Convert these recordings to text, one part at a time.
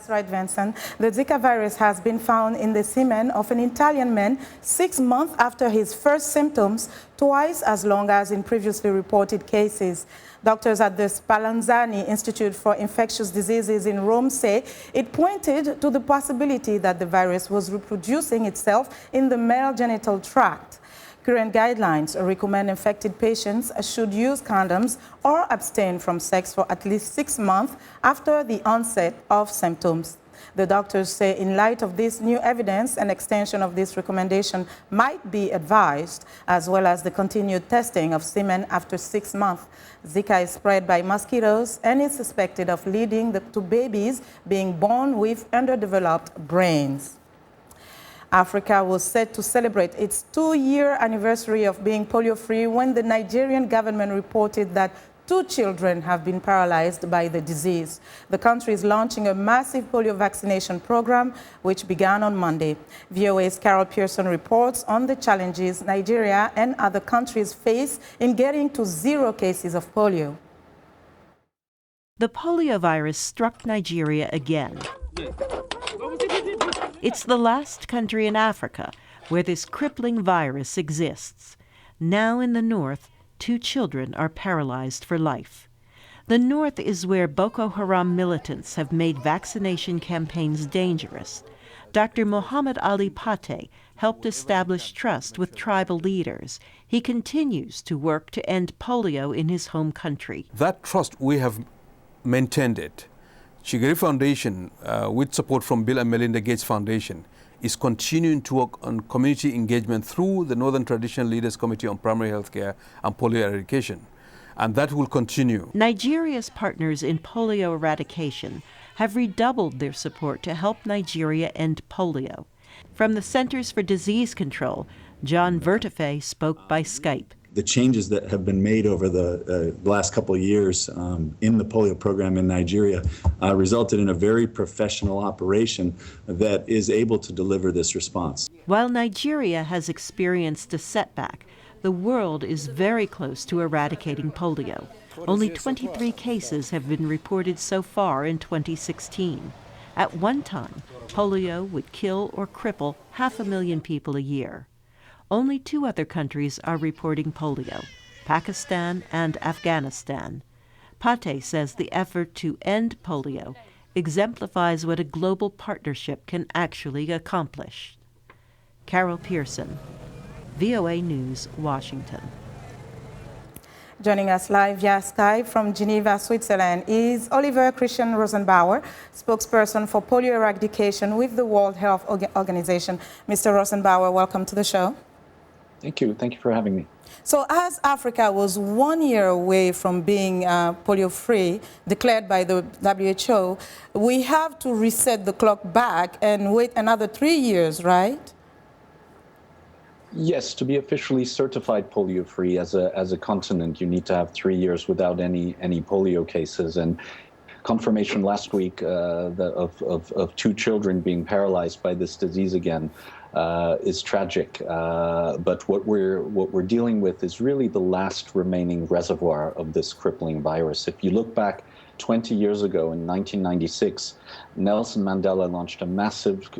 That's right, Vincent. The Zika virus has been found in the semen of an Italian man 6 months after his first symptoms, twice as long as in previously reported cases. Doctors at the Spallanzani Institute for Infectious Diseases in Rome say it pointed to the possibility that the virus was reproducing itself in the male genital tract. Current guidelines recommend infected patients should use condoms or abstain from sex for at least 6 months after the onset of symptoms. The doctors say in light of this new evidence, an extension of this recommendation might be advised, as well as the continued testing of semen after 6 months. Zika is spread by mosquitoes and is suspected of leading to babies being born with underdeveloped brains. Africa was set to celebrate its 2-year anniversary of being polio-free when the Nigerian government reported that 2 children have been paralyzed by the disease. The country is launching a massive polio vaccination program, which began on Monday. VOA's Carol Pearson reports on the challenges Nigeria and other countries face in getting to 0 cases of polio. The polio virus struck Nigeria again. It's the last country in Africa where this crippling virus exists. Now in the north, 2 children are paralyzed for life. The north is where Boko Haram militants have made vaccination campaigns dangerous. Dr. Mohammed Ali Pate helped establish trust with tribal leaders. He continues to work to end polio in his home country. That trust, we have maintained it. Chigari Foundation, with support from Bill and Melinda Gates Foundation, is continuing to work on community engagement through the Northern Traditional Leaders Committee on Primary Health Care and Polio Eradication. And that will continue. Nigeria's partners in polio eradication have redoubled their support to help Nigeria end polio. From the Centers for Disease Control, John Vertefe spoke by Skype. The changes that have been made over the last couple of years in the polio program in Nigeria resulted in a very professional operation that is able to deliver this response. While Nigeria has experienced a setback, the world is very close to eradicating polio. Only 23 cases have been reported so far in 2016. At one time, polio would kill or cripple 500,000 people a year. Only 2 other countries are reporting polio, Pakistan and Afghanistan. Pate says the effort to end polio exemplifies what a global partnership can actually accomplish. Carol Pearson, VOA News, Washington. Joining us live via Skype from Geneva, Switzerland, is Oliver Christian Rosenbauer, spokesperson for polio eradication with the World Health Organization. Mr. Rosenbauer, welcome to the show. Thank you. Thank you for having me. So as Africa was 1 year away from being polio-free, declared by the WHO, we have to reset the clock back and wait another 3 years, right? Yes, to be officially certified polio-free as a continent, you need to have 3 years without any polio cases. And confirmation last week of 2 children being paralyzed by this disease again is tragic. But what we're dealing with is really the last remaining reservoir of this crippling virus. If you look back 20 years ago in 1996, Nelson Mandela launched a massive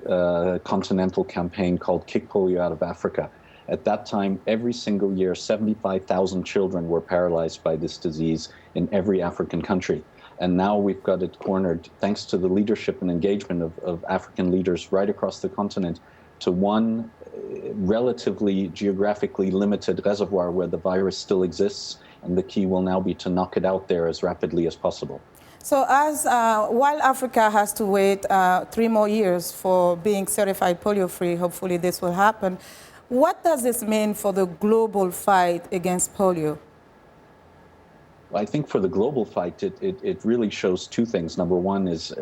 continental campaign called Kick Polio Out of Africa. At that time, every single year, 75,000 children were paralyzed by this disease in every African country. And now we've got it cornered, thanks to the leadership and engagement of African leaders right across the continent, to one relatively geographically limited reservoir where the virus still exists, and the key will now be to knock it out there as rapidly as possible. So while Africa has to wait 3 more years for being certified polio-free, hopefully this will happen, what does this mean for the global fight against polio? I think for the global fight, it really shows 2 things. Number one is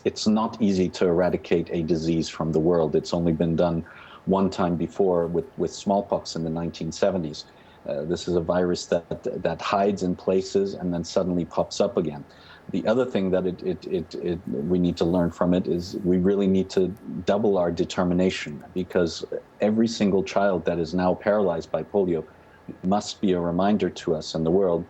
it's not easy to eradicate a disease from the world. It's only been done one time before with smallpox in the 1970s. This is a virus that hides in places and then suddenly pops up again. The other thing that we need to learn from it is we really need to double our determination, because every single child that is now paralyzed by polio must be a reminder to us in the world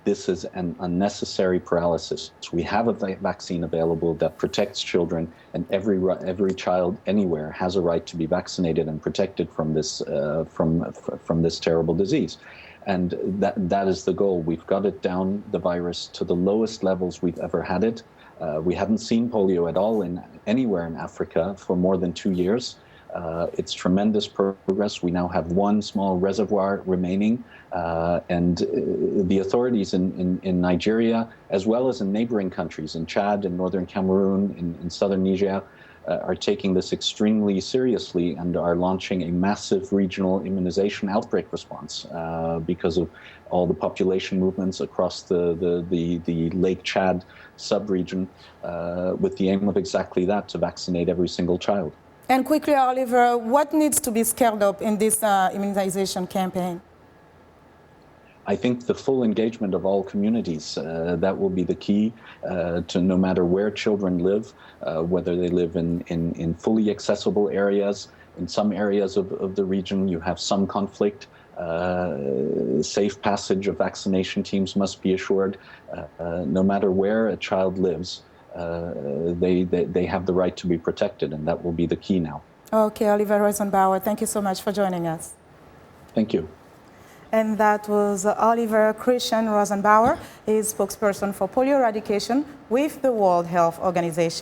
this is an unnecessary paralysis. We have a vaccine available that protects children, and every child anywhere has a right to be vaccinated and protected from this terrible disease. And that is the goal. We've got it down, the virus, to the lowest levels we've ever had it. We haven't seen polio at all anywhere in Africa for more than 2 years. It's tremendous progress. We now have one small reservoir remaining, and the authorities in Nigeria, as well as in neighboring countries, in Chad, in northern Cameroon, in southern Niger, are taking this extremely seriously and are launching a massive regional immunization outbreak response because of all the population movements across the Lake Chad sub-region, with the aim of exactly that, to vaccinate every single child. And quickly, Oliver, what needs to be scaled up in this immunization campaign? I think the full engagement of all communities, that will be the key to no matter where children live, whether they live in fully accessible areas. In some areas of the region, you have some conflict. Safe passage of vaccination teams must be assured. No matter where a child lives, they have the right to be protected, and that will be the key now. Okay, Oliver Rosenbauer, thank you so much for joining us. Thank you. And that was Oliver Christian Rosenbauer, his spokesperson for polio eradication with the World Health Organization.